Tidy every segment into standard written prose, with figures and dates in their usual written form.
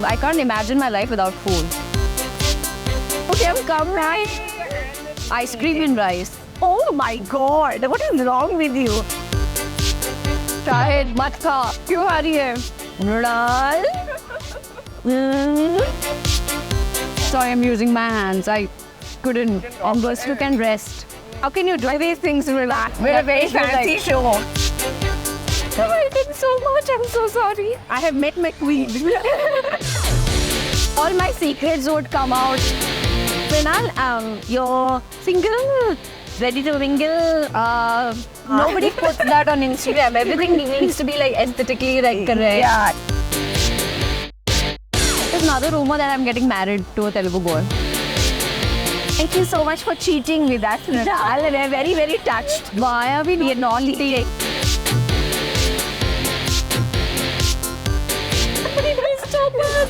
I can't imagine my life without food. Okay, come right. Ice cream and rice. Oh my God, what is wrong with you? Shahid, mat kha. Kyun aa rahi hai? Mrunal. Sorry, I'm using my hands. I couldn't. Almost you can rest. How can you do these things relax? We're a very fancy show. I did so much. I'm so sorry. I have met my queen. All my secrets would come out. Mrunal, you're single, ready to mingle. Nobody puts that on Instagram. Everything needs to be like aesthetically like correct. Yeah. There's another rumor that I'm getting married to a Telugu boy. Thank you so much for cheating with us, Mrunal. We're very, very touched. Why are we We're not cheating. Somebody please stop us.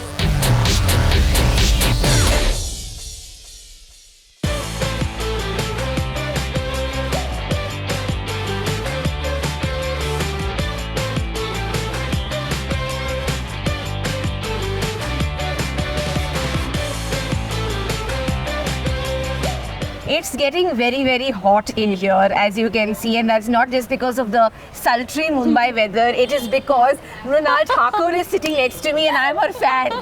It's getting very, very hot in here, as you can see, and that's not just because of the sultry Mumbai weather. It is because Mrunal Thakur is sitting next to me and I'm her fan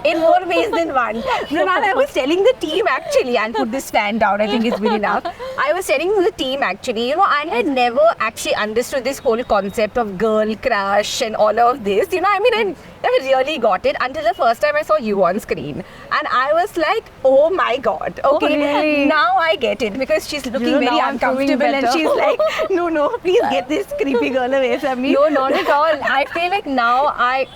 in more ways than one. Mrunal, I was telling the team actually, and put this fan down, I think it's good enough. I was telling the team actually, you know, I had never actually understood this whole concept of girl crush and all of this. You know, I mean, I never really got it until the first time I saw you on screen. And I was like, oh my God, okay, really? now I get it, because she's looking You know, very now I'm feeling uncomfortable and better. she's like, no, please get this creepy girl away from me. No, not at all. I feel like now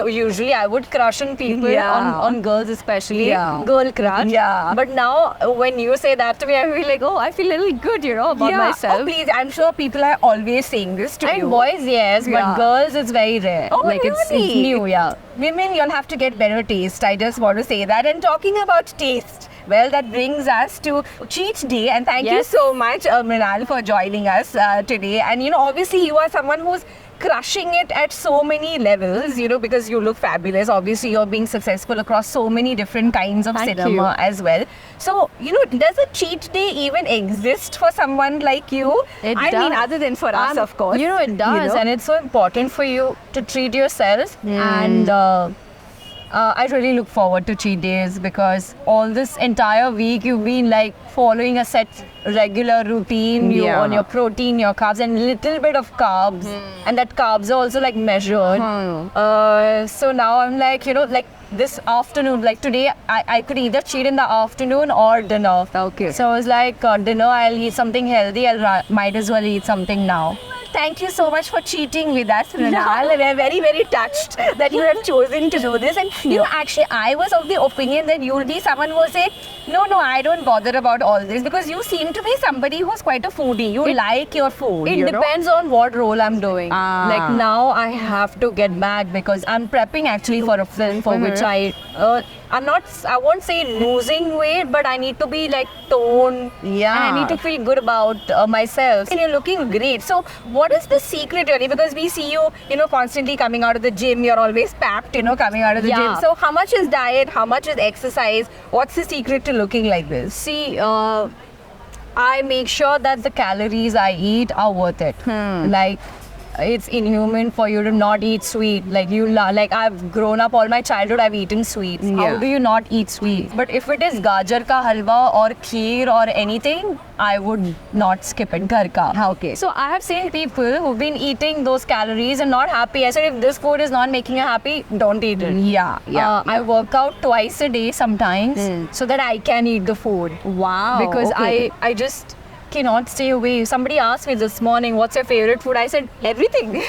usually I would crush on people, Yeah. on girls especially. Yeah. Girl crush. Yeah. But now when you say that to me, I feel like, oh, I feel a little good, you know, about myself. Oh, please, I'm sure people are always saying this to And you. boys, yes, Yeah. but girls, it's very rare. Oh, like it's really? new, yeah. Women, you'll have to get better taste. I just want to say that. And talking about taste, well, that brings us to Cheat Day. And thank you Yes. so much, Mrunal, for joining us today. And, you know, obviously you are someone who's crushing it at so many levels, you know, because you look fabulous. Obviously, you're being successful across so many different kinds of Thank cinema you. as well. So, you know, does a cheat day even exist for someone like you? It I mean, does. other than for us, of course. You know, it does. know? And it's so important for you to treat yourself. And I really look forward to cheat days, because all this entire week you've been like following a set regular routine. You Yeah. on your protein, your carbs, and little bit of carbs, and that carbs are also like measured. So now I'm like, you know, like this afternoon, like today, I could either cheat in the afternoon or dinner. Okay. So I was like, dinner, I'll eat something healthy. Might as well eat something now. Thank you so much for cheating with us, Mrunal. We're very, very touched that you have chosen to do this. And you know, actually, I was of the opinion that you'll be someone who will say, no, I don't bother about all this, because you seem to be somebody who's quite a foodie. You like your food. It you know? depends on what role I'm doing. Like now I have to get back, because I'm prepping actually for a film for which I won't say losing weight, but I need to be like toned. Yeah. And I need to feel good about myself. And you're looking great. So what is the secret really? Because we see you, you know, constantly coming out of the gym. You're always packed, you know, coming out of the Yeah. gym. So how much is diet? How much is exercise? What's the secret to looking like this? See, I make sure that the calories I eat are worth it. Like, it's inhuman for you to not eat sweet. Like like I've grown up all my childhood, I've eaten sweets. How Yeah. do you not eat sweets? But if it is gajar ka halwa or kheer or anything, I would not skip it. Ghar ka. okay. So I have seen people who've been eating those calories and not happy. I said, if this food is not making you happy, don't eat it. Yeah. I work out twice a day sometimes so that I can eat the food. Wow. Because okay. I just cannot stay away. Somebody asked me this morning, what's your favorite food? I said, everything.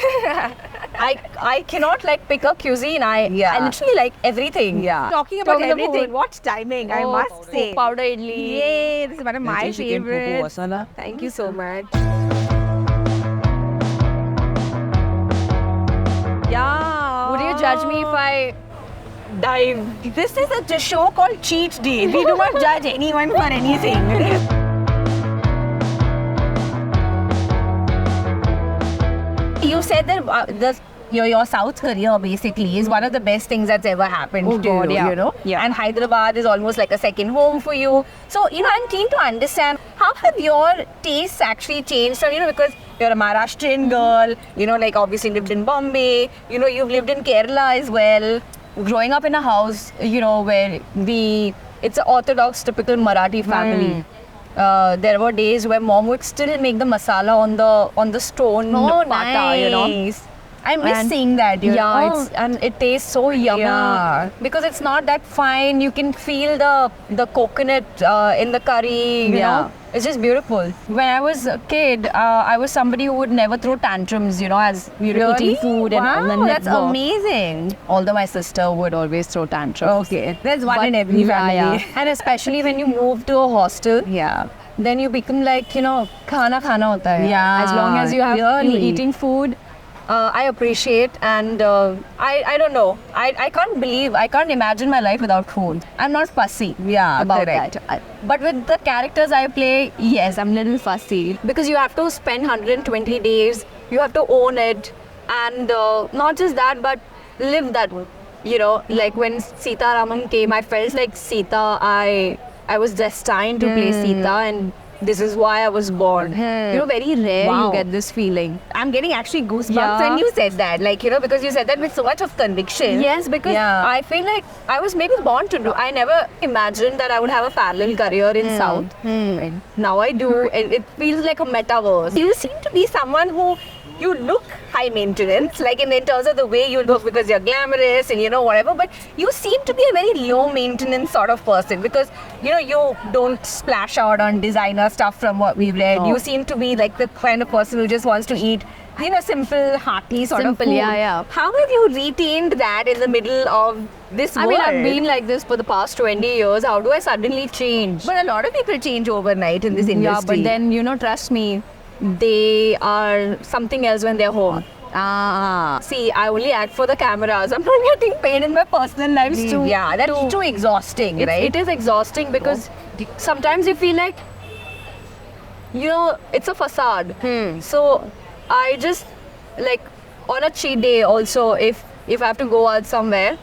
I cannot like pick a cuisine. I literally like everything. Yeah. Talking about Talking about everything. food. What timing, I Oh, must say. powder idli. Yay, this is one of my favorites. Thank you so much. Yeah. Would you judge me if I Dive. This is a show called Cheat Day. We do not judge anyone for anything. You said that the your South Korea basically is one of the best things that's ever happened to God, you, yeah. you know. Yeah. And Hyderabad is almost like a second home for you. So, you know, I'm keen to understand how have your tastes actually changed from, you know, because you're a Maharashtrian girl, you know, like obviously lived in Bombay, you know, you've lived in Kerala as well. Growing up in a house, you know, where it's an orthodox, typical Marathi family. There were days where mom would still make the masala on the stone pata, you know. I miss And- seeing that, you Yeah, know. and it tastes so yummy. Yeah, because it's not that fine. You can feel the coconut in the curry, you know. It's just beautiful. When I was a kid, I was somebody who would never throw tantrums, you know, as we were eating food and all. Wow, And that's amazing. Although my sister would always throw tantrums. Okay, there's one But- in every family. yeah. And especially when you move to a hostel, Yeah. then you become like, you know, khana hota hai. Yeah. As long as you have really. eating food. I appreciate and I don't know. I can't imagine my life without food. I'm not fussy. Yeah, about correct. that. But with the characters I play, yes, I'm a little fussy because you have to spend 120 days. You have to own it, and not just that, but live that. You know, like when Sita Raman came, I felt like Sita. I was destined to play Sita, and this is why I was born. You know, very rare Wow. you get this feeling. I'm getting actually goosebumps Yeah. when you said that. Like, you know, because you said that with so much of conviction. Yes, because Yeah. I feel like I was maybe born to do. I never imagined that I would have a parallel career in South. Now I do. It feels like a metaverse. You seem to be someone who you look high maintenance, like in terms of the way you look because you're glamorous and you know whatever, but you seem to be a very low maintenance sort of person because you know you don't splash out on designer stuff from what we've read. No. You seem to be like the kind of person who just wants to eat, you know, simple, hearty sort of Simple, food. yeah. How have you retained that in the middle of this I world? mean, I've been like this for the past 20 years. How do I suddenly change? But a lot of people change overnight in this industry. Yeah, but then, you know, trust me, they are something else when they're home. See, I only act for the cameras. I'm not getting paid in my personal lives too. Yeah, that's too exhausting, right? It is exhausting because sometimes you feel like, you know, it's a facade. So I just, like, on a cheat day also, if I have to go out somewhere,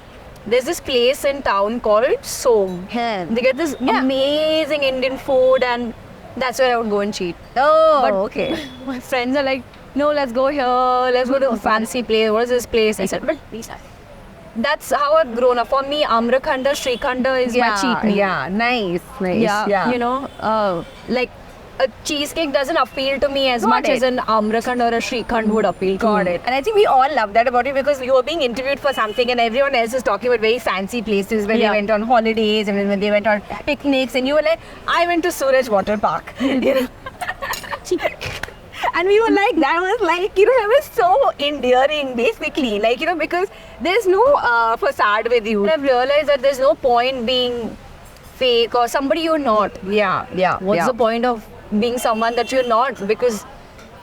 there's this place in town called Som. They get this amazing Indian food, and that's where I would go and cheat. Oh, But okay. My friends are like, no, let's go here, let's go to a fancy place. What is this place? I said, but that's how I've grown up. For me, Amrakhanda, Shrikhanda is my cheat meal. Yeah, nice. Yeah, you know, like a cheesecake doesn't appeal to me as Got much it. as an Amrakhand or a Shrikhand would appeal to Got me. it. And I think we all love that about you because you were being interviewed for something and everyone else is talking about very fancy places when Yeah. they went on holidays and when they went on picnics and you were like, I went to Suraj Water Park. You know? And we were like, that was like, you know, it was so endearing basically. Like, you know, because there's no facade with you. I've realized that there's no point being fake or somebody you're not. Yeah. What's the point of being someone that you're not? Because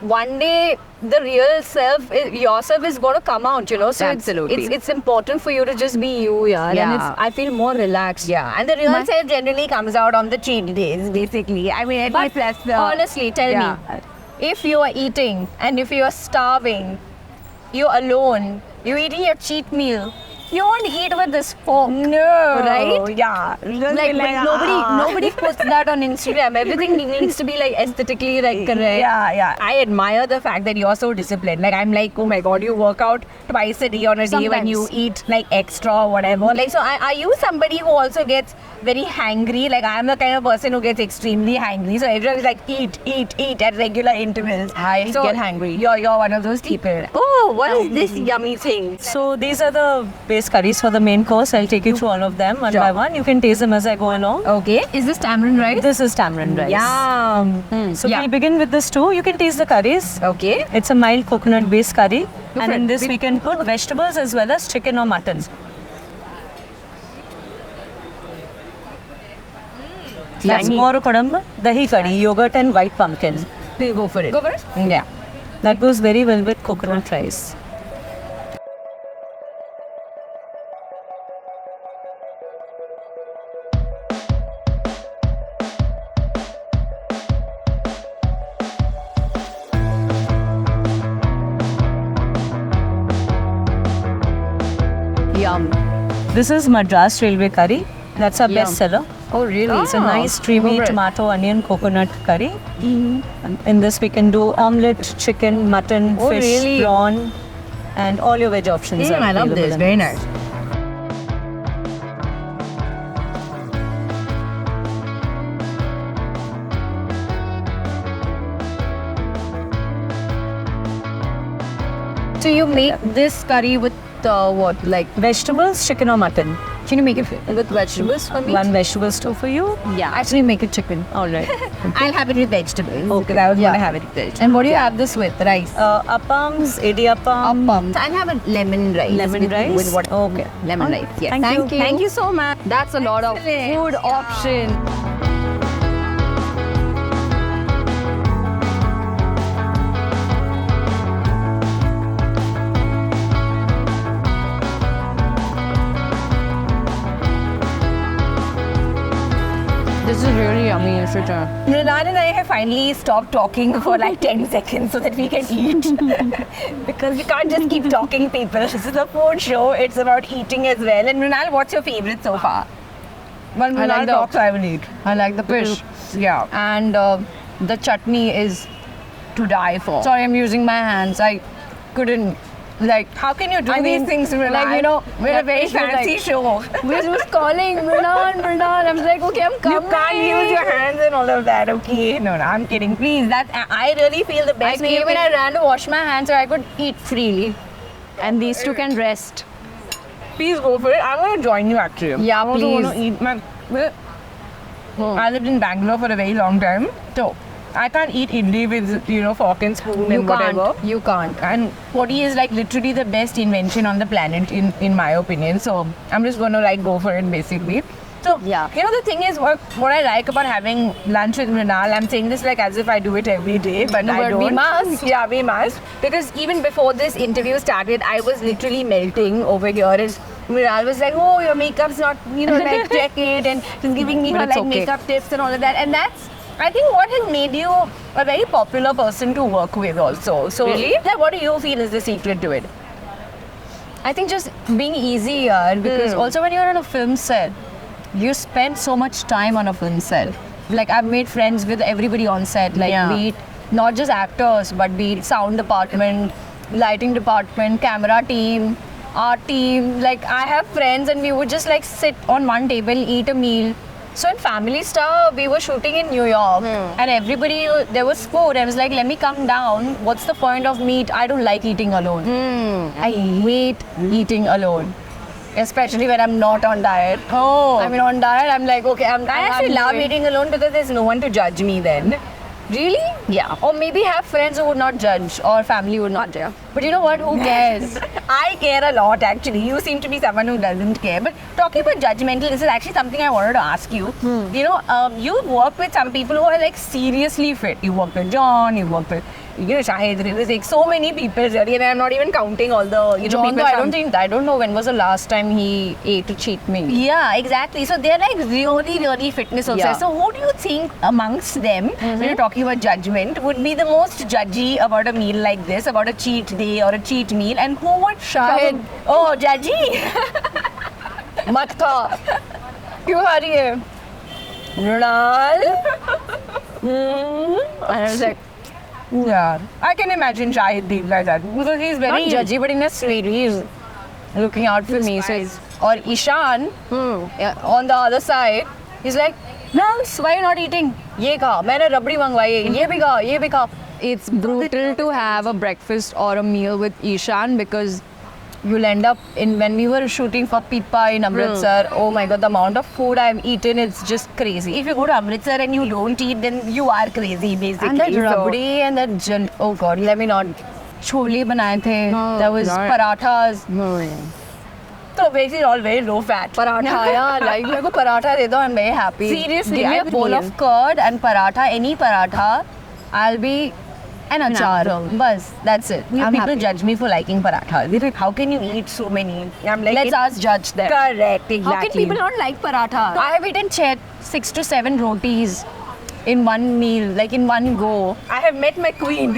one day the real self, yourself is going to come out, you know. So Absolutely. it's important for you to just be you, yeah. Yeah. And I feel more relaxed. Yeah, and the real My- self generally comes out on the cheat days, basically. I mean, at But least that's the... honestly, tell Yeah. me, if you are eating and if you are starving, you're alone, you're eating your cheat meal, you won't eat with this fork. No. Right? Yeah. Like, but nobody puts that on Instagram. Everything needs to be like aesthetically like correct. Yeah. I admire the fact that you're so disciplined. Like, I'm like, oh my god, you work out twice a day on a day when you Sometimes. eat like extra or whatever. Like, so are you somebody who also gets very hangry? Like, I'm the kind of person who gets extremely hangry. So everyone is like, eat at regular intervals. I so get hangry. You're one of those people. Oh, what is this yummy thing? So these are the base curries for the main course. I'll take you through all of them one by one. You can taste them as I go along. Okay. Is this tamarind rice? This is tamarind rice. Yum. So Yeah. we'll begin with the stew. You can taste the curries. Okay. It's a mild coconut based curry. for And in it. this we can put vegetables as well as chicken or mutton. That's more kodamba, dahi curry, yogurt and white pumpkin. Please go for it. Go for it. Yeah. That goes very well with coconut rice. Yum. This is Madras Railway curry. That's our best seller. Oh, really? It's a nice creamy Favorite. tomato, onion, coconut curry. In this we can do omelette, chicken, mutton, Oh, fish, really? prawn, and all your veg options. are I love available this. in Very nice. So you make this curry with what? Like, Vegetables, chicken or mutton? can you make it with vegetables for me? One vegetable stew for you. Yeah, actually make it chicken. All right. I'll have it with vegetables. Okay. Because I was Yeah. going to have it with vegetables. And what do you have this with? Rice. Appams, idiyappam. Appam. I'll have a lemon rice. Lemon with, rice? With what? Okay. Lemon rice, yes. Thank you. Thank you. so much. That's a lot of Excellent. food option. This is really yummy, you should try. Mrinal and I have finally stopped talking for like 10 seconds so that we can eat. Because we can't just keep talking, people. This is a food show. It's about eating as well. And Mrinal, what's your favorite so far? Well, I like Mrinal the- talks, I will eat. I like the fish. Yeah. And the chutney is to die for. Sorry, I'm using my hands. I couldn't, like, How can you do I these mean, things, Mrinal? like, you know, we're a that very fish was fancy like- show. Wiz was calling, Mrinal. I'm like, okay, I'm You coming. can't use your hands and all of that, okay? No, I'm kidding. Please, I really feel the I best way came and I ran to wash my hands so I could eat freely. And these two can rest. Please go for it. I'm going to join you actually. Yeah, I also want to please. eat my. I lived in Bangalore for a very long time, so I can't eat idli with fork and spoon You and whatever. can't. You can't. And potty is like literally the best invention on the planet in my opinion. So I'm just going to like go for it basically. So Yeah. the thing is what I like about having lunch with Mrinal, I'm saying this like as if I do it every day, but No, I but don't. we must. Yeah, we must. Because even before this interview started, I was literally melting over here. As Mrinal was like, "Oh, your makeup's not, like check it," and she's giving me But her it's like okay. makeup tips and all of that. And that's, I think, what has made you a very popular person to work with also. So, Really? yeah, what do you feel is the secret to it? I think just being easy, yaar, because also when you're on a film set, you spend so much time on a film set. Like, I've made friends with everybody on set, like Yeah. be it not just actors, but be it sound department, lighting department, camera team, art team. Like, I have friends and we would just like sit on one table, eat a meal. So in Family Star, we were shooting in New York and everybody, there was food. I was like, let me come down. What's the point of meat? I don't like eating alone. I hate eating alone. Especially when I'm not on diet. Oh. I mean, on diet, I'm like, okay, I actually love eating alone because there's no one to judge me then. Really? Yeah. Or maybe have friends who would not judge or family who would not judge. But you know what? Who cares? I care a lot actually. You seem to be someone who doesn't care. But talking about judgmental, this is actually something I wanted to ask you. You work with some people who are like seriously fit. You work with John, you work with Shahid, Rizik, so many people really, and I'm not even counting all the John, people. though, I don't know when was the last time he ate to cheat me. Yeah, exactly. So they're like really fitness obsessed. Yeah. So who do you think amongst them, when you're talking about judgment, would be the most judgy about a meal like this, about a cheat day or a cheat meal, and who would Shahid. Oh, judgy. मत खा क्यों खा रही है Mrinal. and I was like Yeah, I can imagine Shahid being like that because he's not very judgy but in a sweet he's looking out for me so it's, Or Ishan, yeah, on the other side he's like Nals, why are you not eating ये खा मैंने रबड़ी मंगवाई है ये भी खा it's brutal to have a breakfast or a meal with Ishan because you'll end up in when we were shooting for Pippa in Amritsar. Oh my god, the amount of food I've eaten is just crazy. if you go to Amritsar and you don't eat, then you are crazy basically. And that So- rabdi and that oh god, let me not. Chole banaye the. There was God. parathas. So basically all very low fat. Paratha, yeah, like मेरे को paratha दे दो, I'm very happy. Seriously, give me I a bowl feel. of curd and paratha, any paratha, I'll be an achar. Bas, that's it. I'm People happy. judge me for liking paratha. They're like, how can you eat so many? I'm like, Let's ask judge them. correct, exactly. How can people not like paratha? I have eaten 6 to 7 rotis in one meal, like in one go. I have met my queen.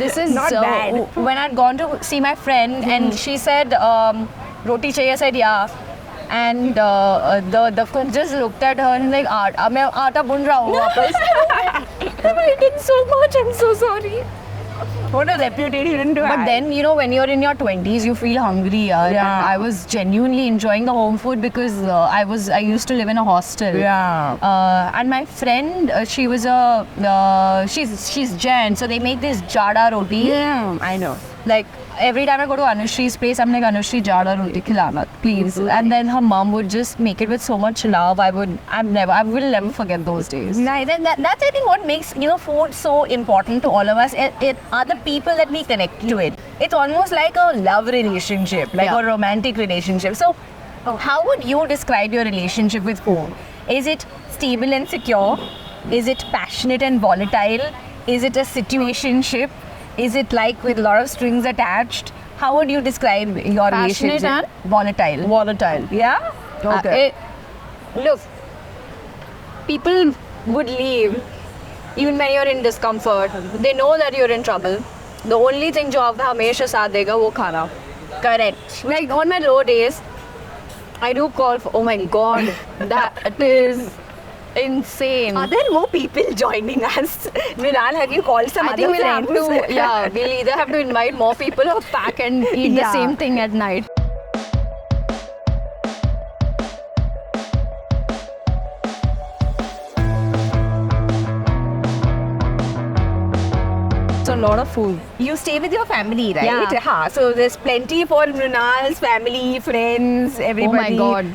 This is Not bad. when I'd gone to see my friend and she said, "Roti chahiye." I said, "Yeah." And the cook just looked at her and like, मैं आटा भून रहा हूँ वापस." I'm eating so much. I'm so sorry. What a reputation to have. But then, you know, when you're in your 20s, you feel hungry. Yeah. And I was genuinely enjoying the home food because I used to live in a hostel. Yeah. And my friend, she was she's Jain, so they make this jada roti. Yeah, I know. Like every time I go to Anushri's place, I'm like, "Anushri, jada roti khilana, please." And then her mom would just make it with so much love. I will never forget those days. Nice. And that's I think what makes food so important to all of us. It are the people that we connect to it. It's almost like a love relationship, like Yeah. a romantic relationship. So, how would you describe your relationship with food? Is it stable and secure? Is it passionate and volatile? Is it a situationship? Is it like with a lot of strings attached? How would you describe your Passionate relationship? Volatile. Volatile. Yeah. Okay. Look, people would leave even when you're in discomfort. They know that you're in trouble. The only thing जो आपका हमेशा साथ देगा वो खाना. Correct. Like on my low days, I do call for. Oh my God, that is insane. Are there more people joining us? Mrinal, have you called some I other think we'll have friends? to. Yeah, we'll either have to invite more people or pack and eat the Yeah. same thing at night. A lot of food. You stay with your family, right? Yeah. Ha. So there's plenty for Mrinal's family, friends, everybody. God.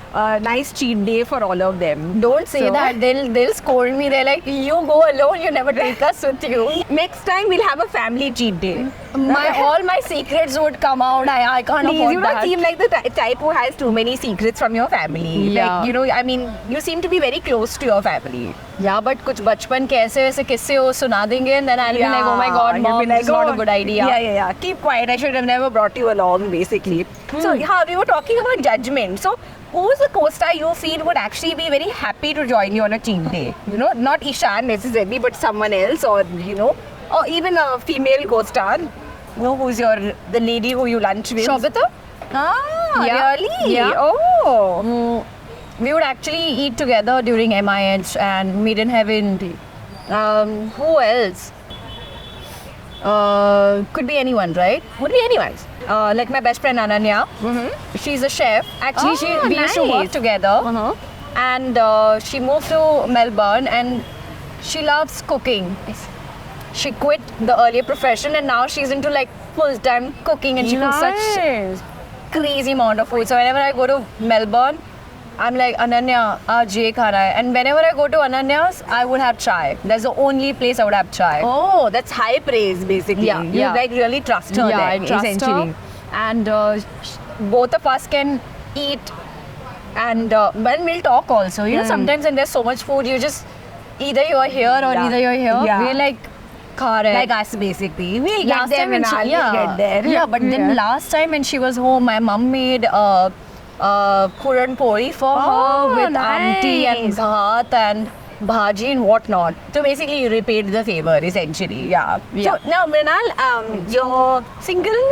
Nice cheat day for all of them. Don't say So- that. They'll scold me. They're like, "You go alone. You never take us with you." Next time we'll have a family cheat day. All my secrets would come out. I can't Please, afford you don't that. seem like the type who has too many secrets from your family. Yeah. Like, I mean, you seem to be very close to your family. Yeah, but कुछ बचपन के ऐसे किस्से हो सुना देंगे and then I'll be like, "Oh my God, you'll mom, be like, it's not "Oh, a good idea." Yeah. Keep quiet. I should have never brought you along, basically. So, we were talking about judgment. So, who's a co-star you feel would actually be very happy to join you on a cheat day? Not Ishan necessarily, but someone else, or or even a female co-star. Who's the lady who you lunch with? Shobita? Ah, Yeah. really? Yeah. Oh. We would actually eat together during MIH and Meet in Heaven. Who else? Could be anyone, right? Would be anyone. Like my best friend Ananya. She's a chef. Actually, Oh, we used to work nice. together. And she moved to Melbourne and she loves cooking. She quit the earlier profession and now she's into like full-time cooking and she cooks such crazy amount of food. So whenever I go to Melbourne, I'm like, "Ananya, aaj ye khana hai." And whenever I go to Ananya's, I would have chai. That's the only place I would have chai. Oh, that's high praise, basically. Yeah, You yeah. like really trust her. Yeah, then, I trust essentially. her. And both of us can eat. And when we'll talk also, sometimes when there's so much food, you just either you're here or Yeah. either you're here. Yeah. We're like, "Kha rahe." Like us, basically. We'll get last there time when and she, I'll get there. Yeah, but then last time when she was home, my mom made puran pori for her with auntie and nice. bhat and bhaji and whatnot. So basically, you repaid the favor, essentially. Yeah. Yeah. So now, Mrinal, you're single,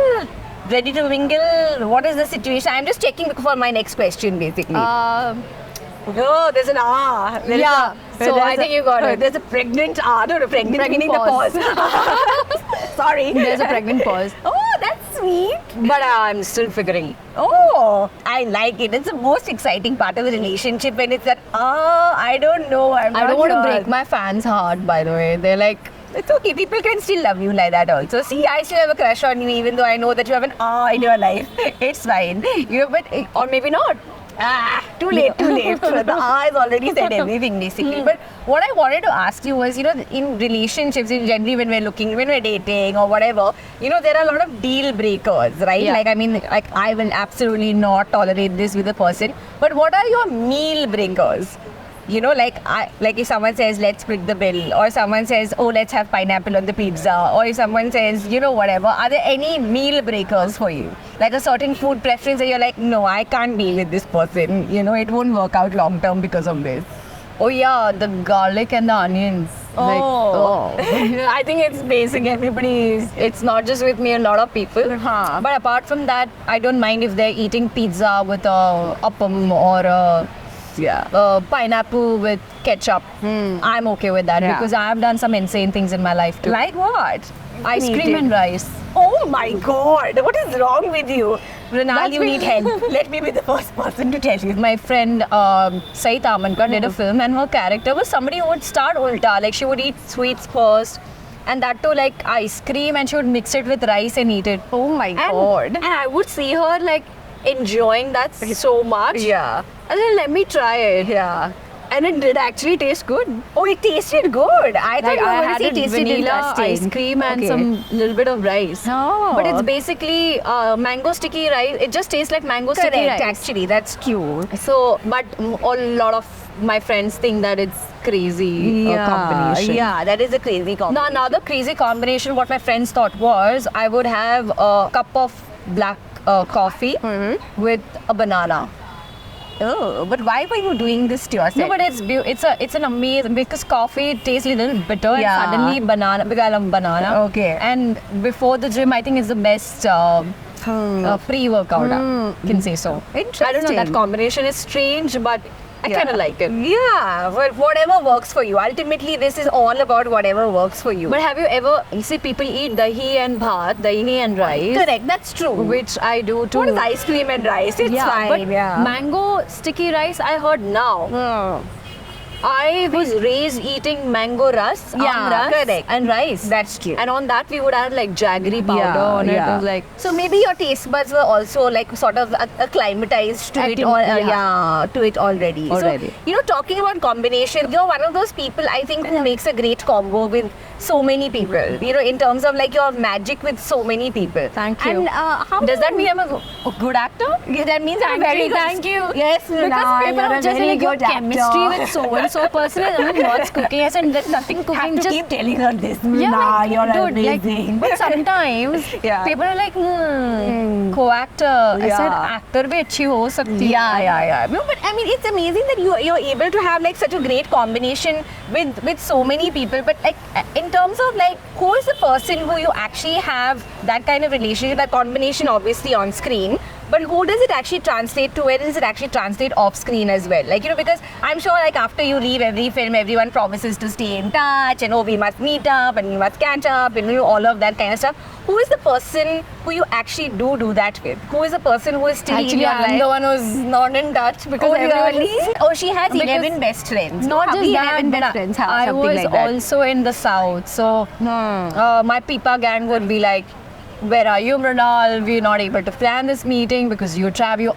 ready to mingle. What is the situation? I'm just checking for my next question, basically. No, there's an R. There's Yeah. So there's I think you got it. There's a pregnant R. No, pregnant meaning pause. the pause. Sorry. There's a pregnant pause. Oh, that's sweet. But I'm still figuring. Oh, I like it. It's the most exciting part of the relationship when it's that, I don't know. I don't want to sure. break my fans' heart, by the way. They're like, It's okay. People can still love you like that also. See, I still have a crush on you even though I know that you have an in your life. It's fine. But or maybe not. Too late. The has already said everything basically. But what I wanted to ask you was, in relationships, in generally when we're dating or whatever, there are a lot of deal breakers, right? Yeah. Like I will absolutely not tolerate this with a person. But what are your meal breakers? Like if someone says, "Let's split the bill," or someone says, "Oh, let's have pineapple on the pizza," or if someone says, whatever, are there any meal breakers for you? Like a certain food preference that you're like, "No, I can't be with this person. It won't work out long term because of this." Oh yeah, the garlic and the onions. I think it's basic. It's not just with me, a lot of people. But apart from that, I don't mind if they're eating pizza with a appam or a pineapple with ketchup. I'm okay with that because I have done some insane things in my life too. Like what? Ice cream and rice. Oh my God! What is wrong with you? Ronald, That's you need help. Let me be the first person to tell you. My friend Saeed Amankar did a film, and her character was somebody who would start ulta. Like she would eat sweets first, and that too like ice cream, and she would mix it with rice and eat it. Oh my God. And I would see her like enjoying that so much. Yeah. And then let me try it. Yeah. And it did actually taste good. Oh, it tasted good. I thought Like you were I going had to say it it tasted vanilla disgusting. ice cream and Okay. some little bit of rice. Oh. But it's basically mango sticky rice. It just tastes like mango sticky correct. rice. Actually, that's cute. So, but a lot of my friends think that it's crazy combination. Yeah, that is a crazy Now, combination. another crazy combination, what my friends thought was I would have a cup of black coffee with a banana. Oh, but why were you doing this to yourself? No, but it's an amazing because coffee tastes a little bitter Yeah. and suddenly banana because I love banana. Okay. And before the gym, I think it's the best pre-workout. Can say so. I don't know. That Interesting. combination is strange, but I kind of like it. Yeah, but whatever works for you. Ultimately, this is all about whatever works for you. But have you ever you see people eat dahi and bhat, dahi and rice, correct, that's true. which I do too. What is ice cream and rice? It's fine. But Yeah. mango sticky rice, I heard now. Hmm. I was raised eating mango ras, Yeah, ras correct. and rice. That's cute. And on that we would add like jaggery powder on it. It was like so maybe your taste buds were also like sort of acclimatized to it to it already. Already. So, talking about combination, you're one of those people I think who makes a great combo with so many people. In terms of like your magic with so many people. Thank you. And how does that mean I'm a good actor? Yeah, that means I'm Thank very you, good. thank you. Yes, Because Mrunal, people you're are a just very like your good chemistry actor. with so and so person. I mean, what's cooking? I said there's nothing have cooking. to Just keep telling her this. yeah, Nah, like, you're dude, amazing. but sometimes Yeah. people are like, co-actor. I said Yeah. actor bhi achhi ho sakti hai. Yeah. No, but I mean, it's amazing that you're able to have like such a great combination with so many people. But like, in terms of like, who is the person who you actually have that kind of relationship, that combination, obviously on screen. But who does it actually translate to? Where does it actually translate off screen as well? Like, because I'm sure like after you leave every film, everyone promises to stay in touch and we must meet up and we must catch up and all of that kind of stuff. Who is the person who you actually do that with? Who is the person who is still in Actually, your I'm life? the one who's not in touch because everyone is. Oh, she has Because 11 best friends. Not How just we that, 11 but best friends. How, I something was like that. also in the south, so my Pipa gang would be like, "Where are you, Mrunal? We're not able to plan this meeting because you're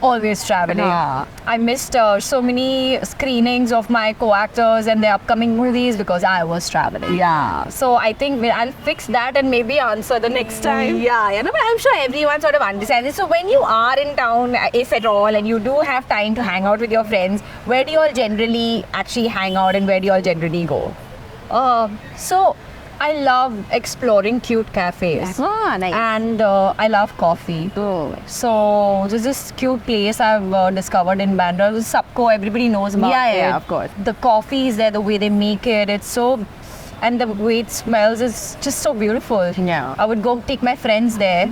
always traveling." Yeah. I missed so many screenings of my co-actors and their upcoming movies because I was traveling. Yeah. So I think I'll fix that and maybe answer the next time. Yeah, no, but I'm sure everyone sort of understands this. So when you are in town, if at all, and you do have time to hang out with your friends, where do you all generally actually hang out and where do you all generally go? So I love exploring cute cafes. Ah, nice. And I love coffee. Oh. So there's this cute place I've discovered in Bandra. Sapko, everybody knows about it. Yeah, of course. The coffee is there, the way they make it, it's so, and the way it smells is just so beautiful. Yeah. I would go take my friends there.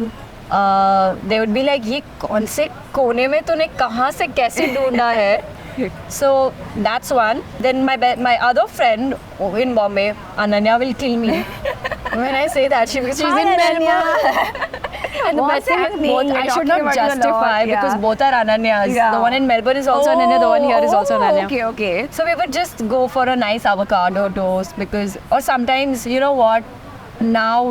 They would be like, "ये कौन से कोने में तूने कहाँ से कैसे ढूंढा है?" So that's one. Then my other friend in Bombay, Ananya, will kill me when I say that. She's Hi, in Ananya. Melbourne. And the What's best thing is happening? both, We're I should talking not about you a lot, justify because yeah. both are Ananyas. Yeah. The one in Melbourne is also Ananya, the one here is also Ananya. Okay. So we would just go for a nice avocado toast because, or sometimes, you know what? Now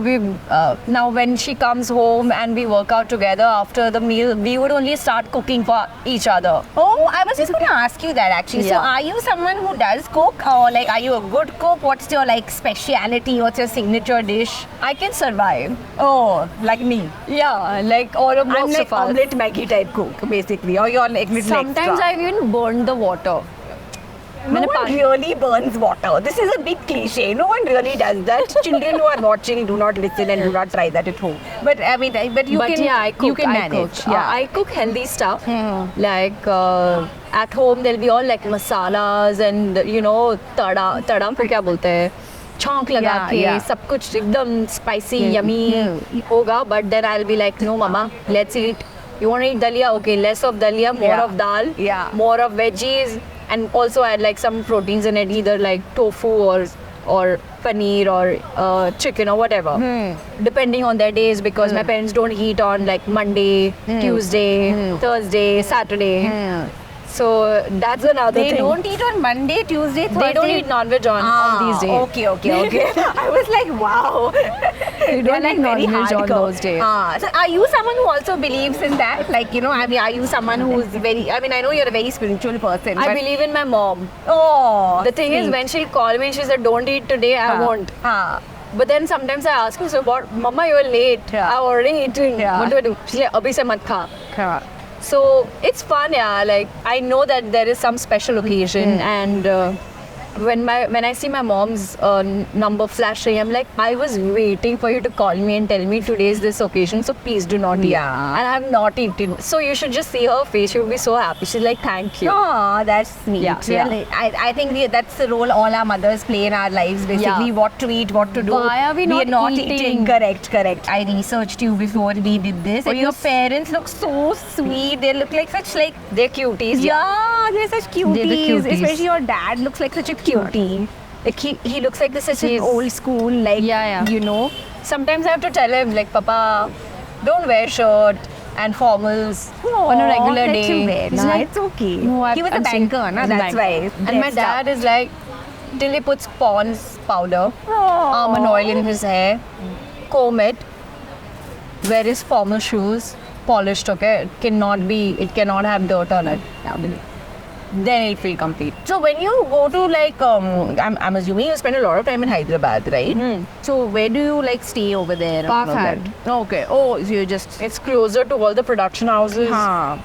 when she comes home and we work out together after the meal, we would only start cooking for each other. Oh, I was just going to ask you that actually. So, Yeah. are you someone who does cook, or like, are you a good cook? What's your like speciality? What's your signature dish? I can survive. Oh, like me. Yeah, like or I'm most like of us. omelette Maggie type cook, basically, or you're like little Sometimes extra. I've even burned the water. No one really burns water. This is a big cliche. No one really does that. Children who are watching, do not listen and do not try that at home. But I mean, but you can. yeah, I cook. You can I manage. cook. I cook healthy stuff. Like at home, there'll be all like masalas and tada को क्या बोलते हैं? छौंक लगा Yeah, के yeah. सब कुछ एकदम spicy, Yeah, yummy yeah. होगा. But then I'll be like, no, mama, let's eat. You want to eat dalia? Okay, less of dalia, more Yeah. of dal, Yeah. more of veggies, and also add like some proteins in it, either like tofu or paneer or chicken or whatever, depending on their days. Because my parents don't eat on like Monday, Tuesday, Thursday, Saturday. So that's another They thing. don't eat on Monday, Tuesday, Thursday. They don't eat non-veg on these days. Okay. I was like, wow. They don't eat non-veg on hardcore. those days. So are you someone who also believes in that? Like, you know, I mean, are you someone who's very, I mean, I know you're a very spiritual person. I but- believe in my mom. Oh, The thing is, when she'll call me and she said, don't eat today, I won't. But then sometimes I ask her, so what, Mama, you're late. Yeah. I've already eaten. Yeah. What do I do? She's like, abhi se mat kha. Yeah. So it's fun, yeah. Like I know that there is some special occasion, and when I see my mom's number flashing, I'm like, I was waiting for you to call me and tell me today is this occasion, so please do not eat. Yeah. And I have not eaten. So you should just see her face. She will be so happy. She's like, thank you. Oh, that's sweet. Yeah, Really, I think that's the role all our mothers play in our lives. Basically, Yeah. what to eat, what to do. Why are we not eating? Correct. I researched you before we did this, and your parents look so sweet. They look like such like They're cuties. yeah, they're such cuties. They're the cuties. Especially your dad looks like such a cutie. Like he looks like such an He's- old school, like Yeah. you know. Sometimes I have to tell him, like, Papa, don't wear shirt and formals on a regular let him day. wear. He's Nah, like, it's okay. No, He was a banker, na? That's why. And my Dressed up. dad is like, till he puts Pond's powder, almond oil in his hair, comb it, wear his formal shoes, polished, okay? It cannot have dirt on it. Then it'll feel complete. So when you go to like, I'm assuming you spend a lot of time in Hyderabad, right? So where do you like stay over there? and all of Parkhead. that? Okay. Oh, so you just. It's closer to all the production houses. Huh.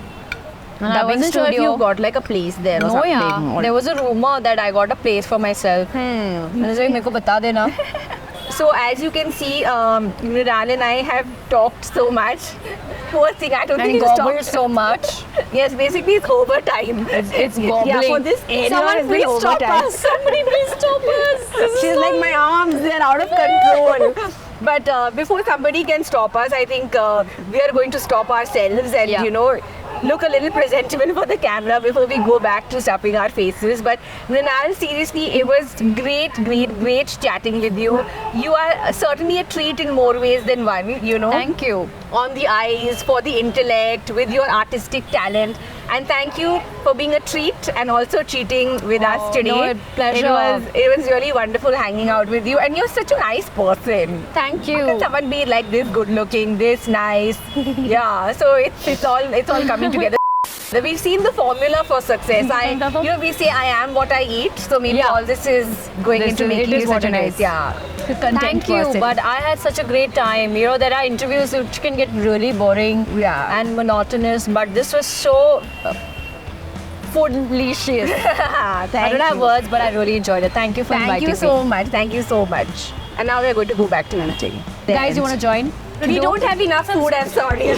And I Dubbing wasn't sure if studio. you got like a place there or No, something. yeah. or- There was a rumor that I got a place for myself. And I was like, मेरे को बता देना. So as you can see, Mridal and I have talked so much. Poor thing, I don't think And he's gobbled talked so much. Yes, basically it's overtime. It's Yeah, gobbling. for this area Someone has been please stop overtime. us. Somebody please stop us. This is She's so- like, my arms, they're out of control. But before somebody can stop us, I think we are going to stop ourselves and, Yeah. you know, look a little presentable for the camera before we go back to stuffing our faces. But Mrinal, seriously, it was great chatting with you. You are certainly a treat in more ways than one, you know. Thank you. On the eyes, for the intellect, with your artistic talent. And thank you for being a treat and also cheating with us today. no, pleasure. It was really wonderful hanging out with you, and you're such a nice person. Thank How can you. someone be like this good looking, this nice? Yeah, so it's all coming together. We've seen the formula for success. We say I am what I eat, so maybe Yeah. all this is going This into is- making it is you what such a it nice, is. yeah. content Thank you, person. but I had such a great time. You know, there are interviews which can get really boring Yeah. and monotonous, but this was so food-licious. I don't have words, but I really enjoyed it. Thank you for Thank inviting you me. so much. Thank you so much. And now we're going to go back to eating. Guys, you want to join? We don't have enough food, I'm sorry.